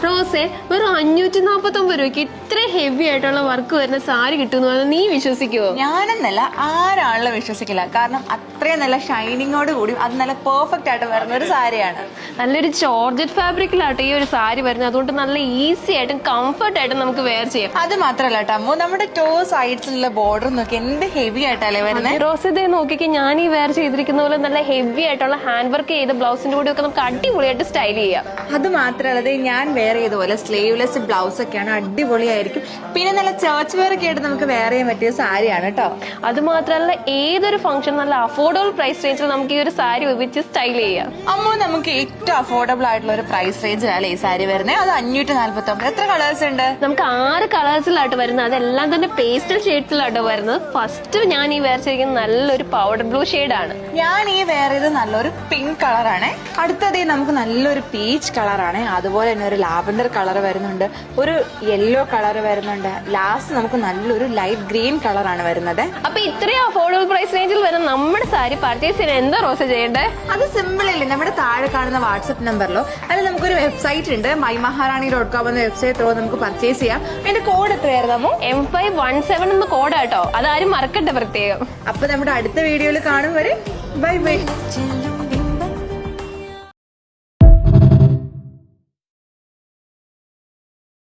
റോസേ, വെറും 549 രൂപയ്ക്ക് ഇത്ര ഹെവി ആയിട്ടുള്ള വർക്ക് വരുന്ന സാരി കിട്ടുന്നു നീ വിശ്വസിക്കുവോ? ഞാനെന്നല്ല, ആരാണല്ലോ വിശ്വസിക്കില്ല. കാരണം അത്രയും നല്ല ഷൈനിങ്ങോട് കൂടി അത് നല്ല പെർഫെക്റ്റ് ആയിട്ട് വരുന്ന ഒരു സാരിയാണ്. നല്ലൊരു ജോർജറ്റ് ഫാബ്രിക്കിലാട്ടോ ഈ ഒരു സാരി വരുന്നത്. അതുകൊണ്ട് നല്ല ഈസി ആയിട്ടും കംഫർട്ട് ആയിട്ടും നമുക്ക് വെയർ ചെയ്യാം. അത് മാത്രല്ല കേട്ടോ, നമ്മുടെ ടോ സൈഡ്സിലുള്ള ബോർഡർ നോക്കി എന്ത് ഹെവി ആയിട്ടല്ലേ വരുന്നത്. റോസ്, ഇതേ നോക്കിക്ക്, ഞാൻ ഈ വെയർ ചെയ്തിരിക്കുന്ന പോലെ നല്ല ഹെവി ആയിട്ടുള്ള ഹാൻഡ് വർക്ക് ചെയ്ത ബ്ലൗസിന്റെ കൂടെ ഒക്കെ നമുക്ക് അടിപൊളിയായിട്ട് സ്റ്റൈൽ ചെയ്യാം. അത് മാത്രമല്ല, ഞാൻ വെയർ ചെയ്ത പോലെ സ്ലീവ്ലെസ് ബ്ലൗസ് ഒക്കെയാണ്, അടിപൊളിയായിരിക്കും. പിന്നെ നല്ല ചർച്ച് വെയർ ഒക്കെ ആയിട്ട് നമുക്ക് വെയർ ചെയ്യാൻ പറ്റിയ സാരിയാണ് കേട്ടോ. അത് മാത്രമല്ല, ഏതൊരു ഫംഗ്ഷൻ നല്ല അഫോർഡബിൾ പ്രൈസ് റേഞ്ചിൽ നമുക്ക് ഈ ഒരു സാരി ഉപയോഗിച്ച് സ്റ്റൈൽ ചെയ്യാം. നമുക്ക് ഏറ്റവും അഫോർഡബിൾ ആയിട്ടുള്ള ഒരു പ്രൈസ് റേഞ്ചിലല്ലേ ഈ സാരി വരുന്നത്. അത് 549. എത്ര കളേഴ്സ് ഉണ്ട്? നമുക്ക് 6 കളേഴ്സിലായിട്ട് വരുന്നത്. അതെല്ലാം തന്നെ പേസ്റ്റൽ ഷെയ്ഡ്സിലാട്ടോ വരുന്നത്. ഫസ്റ്റ് ഞാൻ ഈ വെയർ ചെയ്തിരിക്കുന്നത് നല്ലൊരു പൗഡർ ബ്ലൂ ഷെയ്ഡാണ്. ഞാൻ ഈ വെയർ ചെയ്ത് നല്ലൊരു പിങ്ക് കളറാണ്. അടുത്തത് നമുക്ക് നല്ലൊരു പീച്ച് കളറാണ്. അതുപോലെ തന്നെ ഒരു ലാവൻഡർ കളർ വരുന്നുണ്ട്, ഒരു യെല്ലോ കളർ വരുന്നുണ്ട്. ലാസ്റ്റ് നമുക്ക് നല്ലൊരു ലൈറ്റ് ഗ്രീൻ കളറാണ് വരുന്നത്. അപ്പൊ ഇത്രയും അഫോർഡബിൾ പ്രൈസ് റേഞ്ചിൽ വരുന്ന നമ്മുടെ സാരി പർച്ചേസ് ചെയ്യാൻ എന്താ റോസ് ചെയ്യേണ്ടത്? അത് സിമ്പിൾ അല്ലേ. നമ്മുടെ താഴെ കാണുന്ന വാട്സ്ആപ്പ് നമ്പറിലോ അതിൽ നമുക്കൊരു വെബ്സൈറ്റ് ഉണ്ട്, mymaharani.com എന്ന വെബ്സൈറ്റ് നമുക്ക് പർച്ചേസ് ചെയ്യാം. അതിന്റെ കോഡ് എത്രയായിരുന്നു? M517 എന്ന കോഡാട്ടോ. അതാരും മറക്കട്ടെ പ്രത്യേകം. അപ്പൊ നമ്മുടെ അടുത്ത വീഡിയോയിൽ കാണും വരെ ബൈ ബൈ.